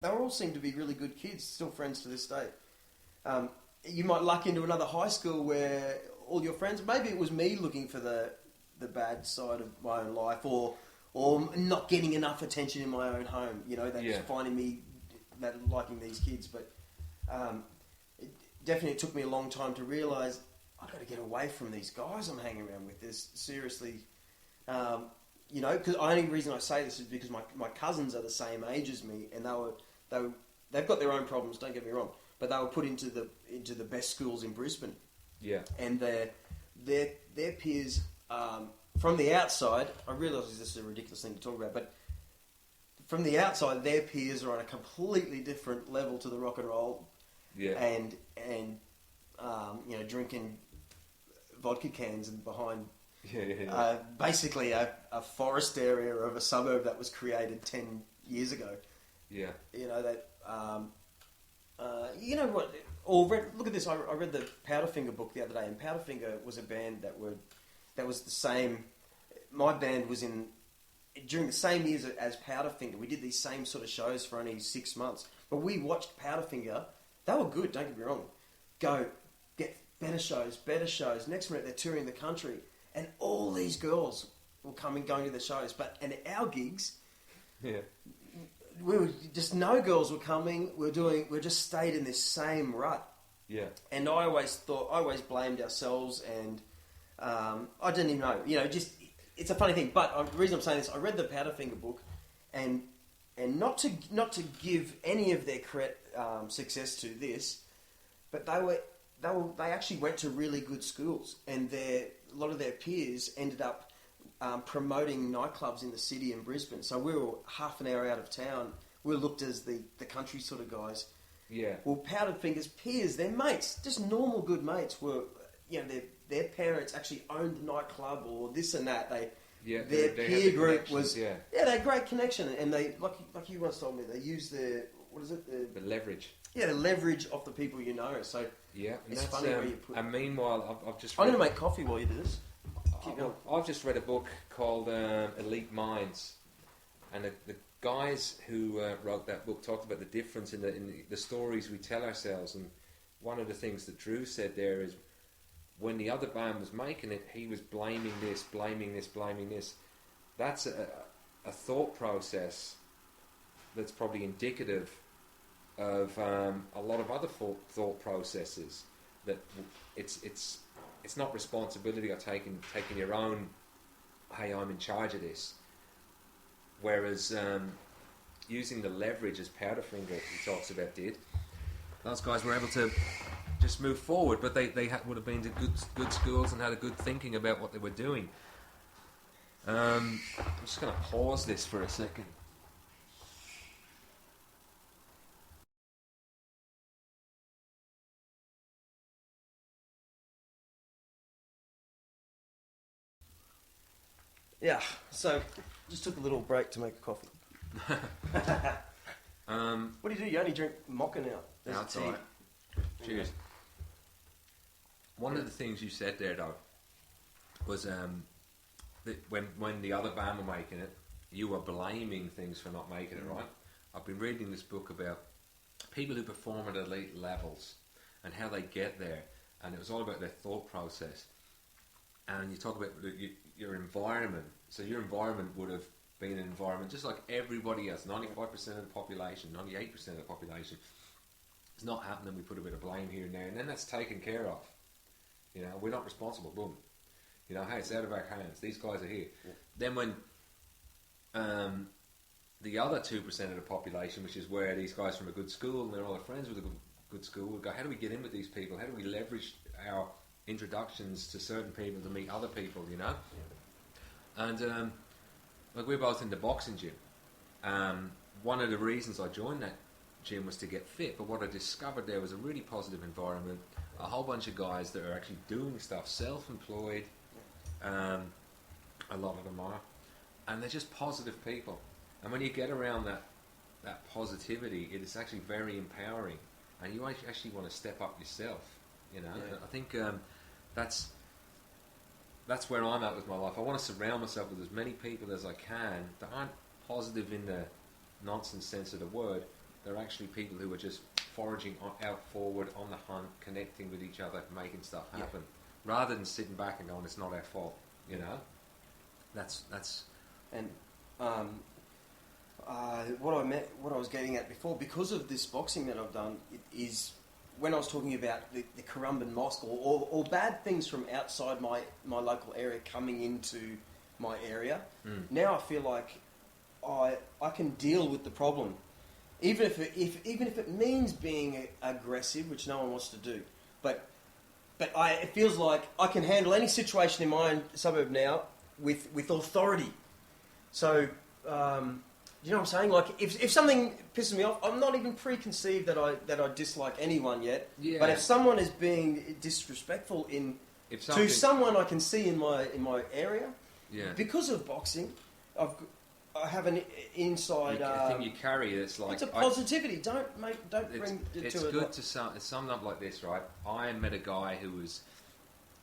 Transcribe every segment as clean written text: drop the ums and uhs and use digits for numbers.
they all seem to be really good kids, still friends to this day. Um, you might luck into another high school where all your friends, maybe it was me looking for the bad side of my own life, or not getting enough attention in my own home. You know, that's finding me that liking these kids. But it definitely took me a long time to realise I've got to get away from these guys I'm hanging around with. There's seriously, you know, because the only reason I say this is because my cousins are the same age as me, and they've got their own problems. Don't get me wrong, but they were put into the best schools in Brisbane. Yeah. And their peers, from the outside, I realise this is a ridiculous thing to talk about, but from the outside, their peers are on a completely different level to the rock and roll. Yeah. And you know, drinking vodka cans and behind basically a forest area of a suburb that was created 10 years ago. Yeah. You know, that... you know what? Look at this. I read the Powderfinger book the other day, and Powderfinger was a band that was the same. My band was in during the same years as Powderfinger. We did these same sort of shows for only 6 months, but we watched Powderfinger. They were good. Don't get me wrong. Go get better shows. Next minute they're touring the country, and all these girls were coming, going to the shows. But and our gigs, we were just no girls were coming. We just stayed in this same rut. Yeah. And I always blamed ourselves, and I didn't even know. You know, just it's a funny thing. But the reason I'm saying this, I read the Powderfinger book, and not to give any of their success to this, but they actually went to really good schools, and a lot of their peers ended up promoting nightclubs in the city in Brisbane. So we were half an hour out of town. We were looked as the country sort of guys. Yeah. Well, Powderfinger's peers, their mates, just normal good mates, were, you know, their parents actually owned the nightclub or this and that. Their peer group was they had great connection, and they like you once told me, they use the the leverage. Yeah, the leverage of the people you know. So yeah, it's funny where you put. And meanwhile, I've just. I'm going to make coffee while you do this. I've just read a book called Elite Minds, and the guys who wrote that book talked about the difference in the stories we tell ourselves. And one of the things that Drew said there is, when the other band was making it, he was blaming this. That's a thought process that's probably indicative of a lot of other thought processes. That it's not responsibility or taking your own, hey, I'm in charge of this. Whereas using the leverage, as Powderfinger he talks about did, those guys were able to just move forward, but they would have been to good schools and had a good thinking about what they were doing. I'm just going to pause this for a second. Yeah, so just took a little break to make a coffee. What do you do? You only drink mocha now. That's all right. Cheers. One of the things you said there, though, was that when the other band were making it, you were blaming things for not making it, right? I've been reading this book about people who perform at elite levels and how they get there, and it was all about their thought process. And you talk about your environment. So your environment would have been an environment just like everybody else. 95% of the population, 98% of the population. It's not happening. We put a bit of blame here and there, and then that's taken care of. You know, we're not responsible. Boom. You know, hey, it's out of our hands. These guys are here. Yeah. Then when the other 2% of the population, which is where these guys from a good school and they're all their friends with a good school, will go, how do we get in with these people? How do we leverage our introductions to certain people to meet other people, you know? And like we're both in the boxing gym. One of the reasons I joined that gym was to get fit, but what I discovered there was a really positive environment, a whole bunch of guys that are actually doing stuff, self-employed, a lot of them are, and they're just positive people. And when you get around that positivity, it is actually very empowering, and you actually want to step up yourself, you know. Yeah. I think that's where I'm at with my life. I want to surround myself with as many people as I can that aren't positive in the nonsense sense of the word, They're actually people who are just foraging out forward on the hunt, connecting with each other, making stuff happen, rather than sitting back and going, "It's not our fault." You know, that's. And what I was getting at before, because of this boxing that I've done, is when I was talking about the Currumbin Mosque or bad things from outside my local area coming into my area. Now I feel like I can deal with the problem, even if it means being aggressive, which no one wants to do. But it feels like I can handle any situation in my own suburb now with authority. So. You know what I'm saying? Like, if something pisses me off, I'm not even preconceived that I dislike anyone yet. Yeah. But if someone is being disrespectful to someone I can see in my area, because of boxing, I have an inside. I think you carry it. It's like it's a positivity. Don't bring it it's to it. Good to sum up like this, right? I met a guy who was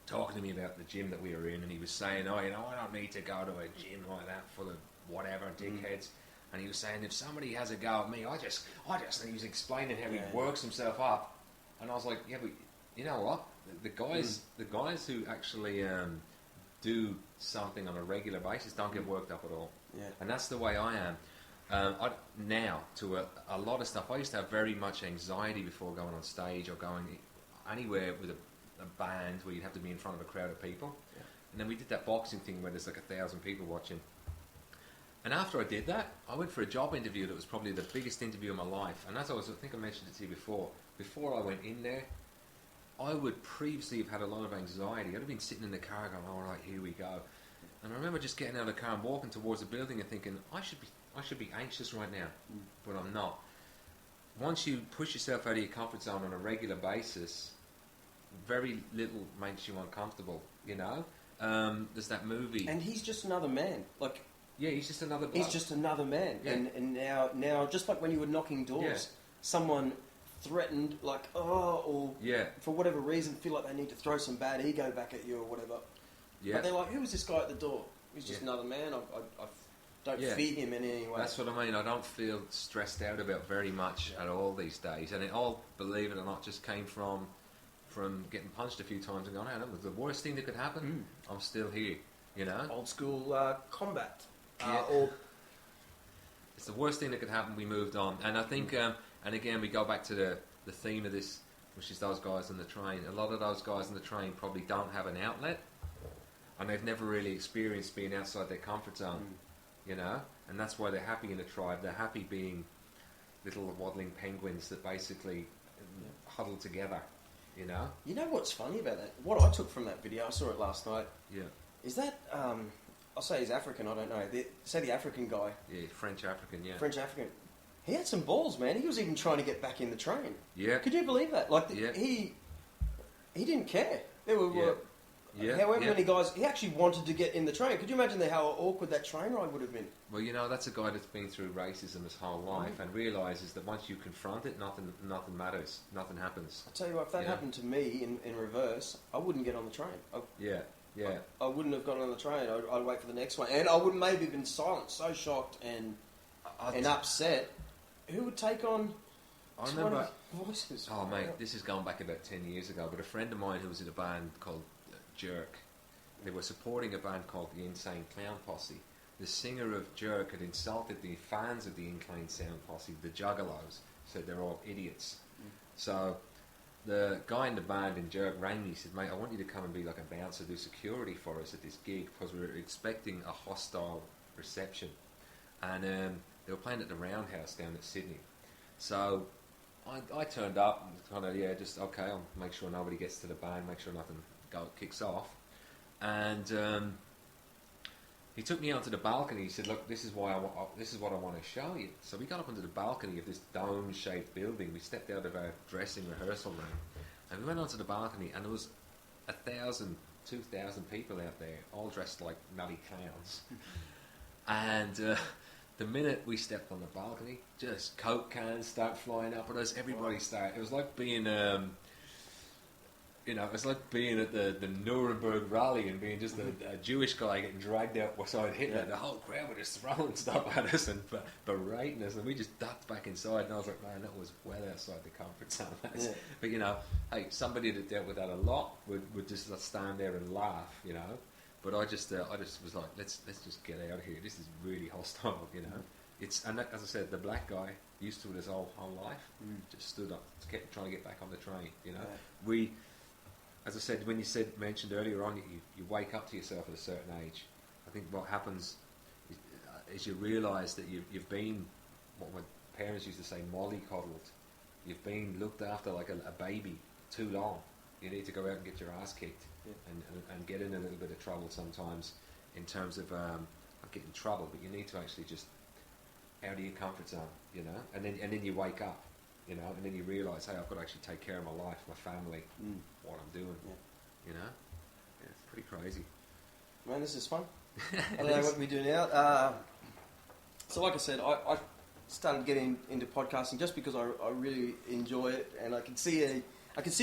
talking to me about the gym that we were in, and he was saying, "Oh, you know, I don't need to go to a gym like that full of whatever dickheads." And he was saying, if somebody has a go at me, I just, he was explaining how he works himself up, and I was like, yeah, but you know what? The guys who actually do something on a regular basis don't get worked up at all. Yeah. And that's the way I am. Now, to a lot of stuff, I used to have very much anxiety before going on stage or going anywhere with a band where you'd have to be in front of a crowd of people. Yeah. And then we did that boxing thing where there's like 1,000 people watching. And after I did that, I went for a job interview that was probably the biggest interview of my life. And as I think I mentioned it to you before I went in there, I would previously have had a lot of anxiety. I'd have been sitting in the car going, all right, here we go. And I remember just getting out of the car and walking towards the building and thinking, I should be anxious right now, but I'm not. Once you push yourself out of your comfort zone on a regular basis, very little makes you uncomfortable, you know? There's that movie. And he's just another man. Like... Yeah, he's just another bloke. He's just another man. Yeah. And now, just like when you were knocking doors, someone threatened, like, or for whatever reason, feel like they need to throw some bad ego back at you or whatever. Yeah. But they're like, who was this guy at the door? He's just another man. I don't fear him in any way. That's what I mean. I don't feel stressed out about very much at all these days. And it all, believe it or not, just came from getting punched a few times and going, that was the worst thing that could happen. I'm still here, you know? Old school combat. It's the worst thing that could happen. We moved on, and I think, and again, we go back to the theme of this, which is those guys on the train. A lot of those guys on the train probably don't have an outlet, and they've never really experienced being outside their comfort zone, you know. And that's why they're happy in a tribe. They're happy being little waddling penguins that basically huddle together, you know. You know what's funny about that? What I took from that video, I saw it last night. Yeah. Is that I'll say he's African, I don't know. Say the African guy. Yeah, French African, yeah. French African. He had some balls, man. He was even trying to get back in the train. Yeah. Could you believe that? Like, he didn't care. There were however many guys, he actually wanted to get in the train. Could you imagine how awkward that train ride would have been? Well, you know, that's a guy that's been through racism his whole life and realises that once you confront it, nothing matters. Nothing happens. I'll tell you what, if that happened to me in reverse, I wouldn't get on the train. Yeah. I wouldn't have gone on the train. I'd wait for the next one. And I would maybe have been silent, so shocked and upset. Who would take on I remember voices? Oh, mate, this is going back about 10 years ago, but a friend of mine who was in a band called Jerk, they were supporting a band called the Insane Clown Posse. The singer of Jerk had insulted the fans of the Insane Sound Posse, the Juggalos, said they're all idiots. So the guy in the band in Jerk rang me. He said, mate, I want you to come and be like a bouncer, do security for us at this gig, because we were expecting a hostile reception. And they were playing at the Roundhouse down at Sydney. So I turned up and kind of, just, okay, I'll make sure nobody gets to the band, make sure nothing kicks off. And he took me onto the balcony. He said, look, this is what I want to show you. So we got up onto the balcony of this dome-shaped building. We stepped out of our dressing rehearsal room and we went onto the balcony, and there was 1,000, 2,000 people out there, all dressed like nutty clowns. And the minute we stepped on the balcony, just Coke cans start flying up at us. Everybody started. It was like being... You know, it's like being at the Nuremberg rally and being just a Jewish guy getting dragged out beside Hitler. Yeah. The whole crowd were just throwing stuff at us and berating us, and we just ducked back inside. And I was like, man, that was well outside the comfort zone. Yeah. But you know, hey, somebody that dealt with that a lot would just stand there and laugh, you know. But I just was like, let's just get out of here. This is really hostile, you know. It's and as I said, the black guy used to it his whole life, just stood up, kept trying to get back on the train, you know. Yeah. As I said, when you mentioned earlier on, you wake up to yourself at a certain age. I think what happens is you realise that you've been, what my parents used to say, mollycoddled. You've been looked after like a baby too long. You need to go out and get your ass kicked and get in a little bit of trouble sometimes in terms of not getting in trouble, but you need to actually just out of your comfort zone, you know, and then you wake up. You know, and then you realise, hey, I've got to actually take care of my life, my family, what I'm doing. Yeah. You know, yeah, it's pretty crazy. Man, this is fun. I don't know what we do now. So, like I said, I started getting into podcasting just because I really enjoy it, and I can see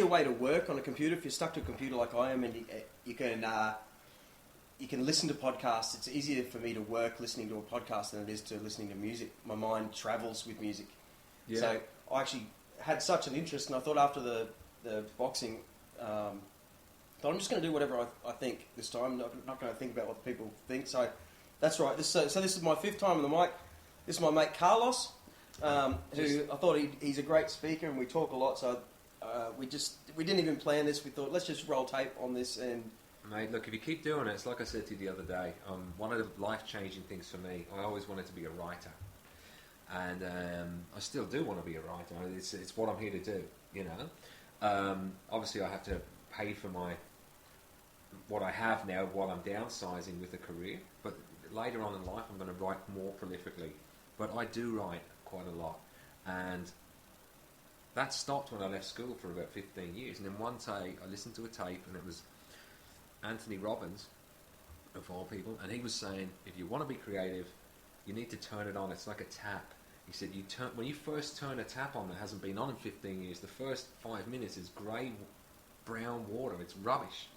a way to work on a computer. If you're stuck to a computer like I am, and you can listen to podcasts. It's easier for me to work listening to a podcast than it is to listening to music. My mind travels with music. Yeah. So I actually had such an interest, and I thought after the boxing, thought I'm just going to do whatever I think this time. I'm not going to think about what people think. So that's right. This is my 5th time on the mic. This is my mate Carlos, who I thought he's a great speaker, and we talk a lot. So we didn't even plan this. We thought let's just roll tape on this. And mate, look, if you keep doing it, it's like I said to you the other day. One of the life-changing things for me, I always wanted to be a writer. And I still do want to be a writer. It's what I'm here to do, you know. Obviously, I have to pay for what I have now while I'm downsizing with a career. But later on in life, I'm going to write more prolifically. But I do write quite a lot. And that stopped when I left school for about 15 years. And then one day, I listened to a tape, and it was Anthony Robbins, of all people. And he was saying, if you want to be creative, you need to turn it on. It's like a tap. He said, when you first turn a tap on that hasn't been on in 15 years, the first 5 minutes is grey, brown water. It's rubbish.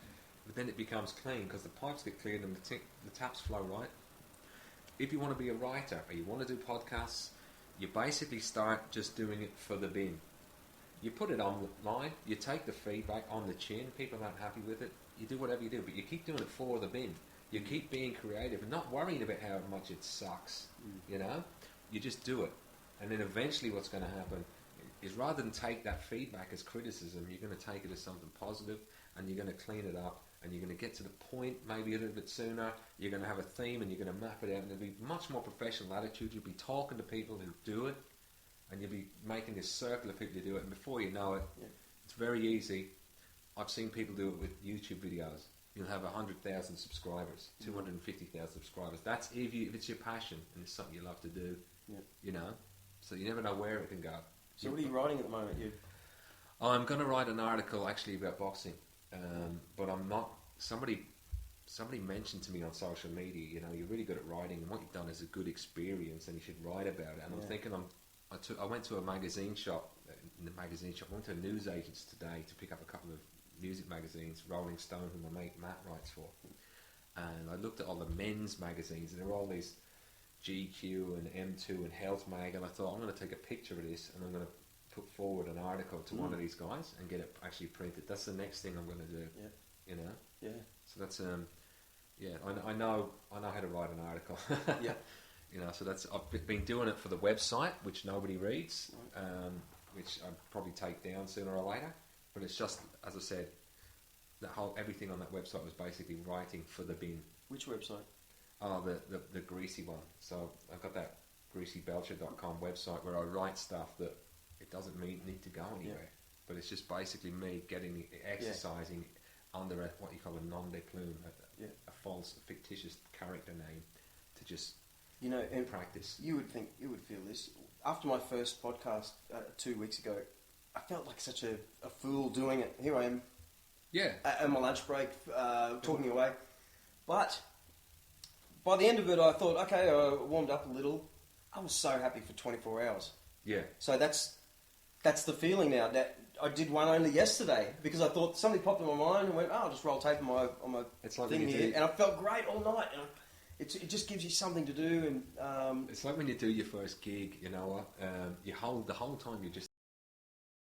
But then it becomes clean because the pipes get cleared and the taps flow right. If you want to be a writer or you want to do podcasts, you basically start just doing it for the bin. You put it online, you take the feedback on the chin, people aren't happy with it, you do whatever you do, but you keep doing it for the bin. You keep being creative and not worrying about how much it sucks, you know? You just do it. And then eventually what's going to happen is rather than take that feedback as criticism, you're going to take it as something positive and you're going to clean it up and you're going to get to the point maybe a little bit sooner. You're going to have a theme and you're going to map it out and there'll be much more professional attitude. You'll be talking to people who do it and you'll be making this circle of people who do it, and before you know it, it's very easy. I've seen people do it with YouTube videos. You'll have 100,000 subscribers, 250,000 subscribers. That's if it's your passion and it's something you love to do, you know. So you never know where it can go. So what are you writing at the moment? I'm going to write an article actually about boxing, but I'm not. Somebody mentioned to me on social media, you know, you're really good at writing, and what you've done is a good experience, and you should write about it. And I'm thinking, I went to a magazine shop. In the magazine shop, I went to a news agents today to pick up a couple of music magazines, Rolling Stone, who my mate Matt writes for, and I looked at all the men's magazines, and there were all these GQ and M2 and Health Mag, and I thought I'm going to take a picture of this and I'm going to put forward an article to one of these guys and get it actually printed. That's the next thing I'm going to do. You know. Yeah. So that's I know how to write an article. You know, so I've been doing it for the website, which nobody reads, which I'd probably take down sooner or later. But it's just, as I said, everything on that website was basically writing for the bin. Which website? Oh, the greasy one. So I've got that greasybelcher.com website where I write stuff that it doesn't need to go anywhere. But it's just basically me exercising under what you call a nom de plume, a false, fictitious character name to just practice. You would feel this. After my first podcast 2 weeks ago, I felt like such a fool doing it. Here I am. Yeah. At my lunch break, talking away. But by the end of it, I thought, okay, I warmed up a little. I was so happy for 24 hours. Yeah. So that's the feeling now. That I did one only yesterday because I thought somebody popped in my mind and went, "Oh, I'll just roll tape on my It's like thing here," and I felt great all night. And it just gives you something to do. And it's like when you do your first gig. You know what? You hold the whole time. You just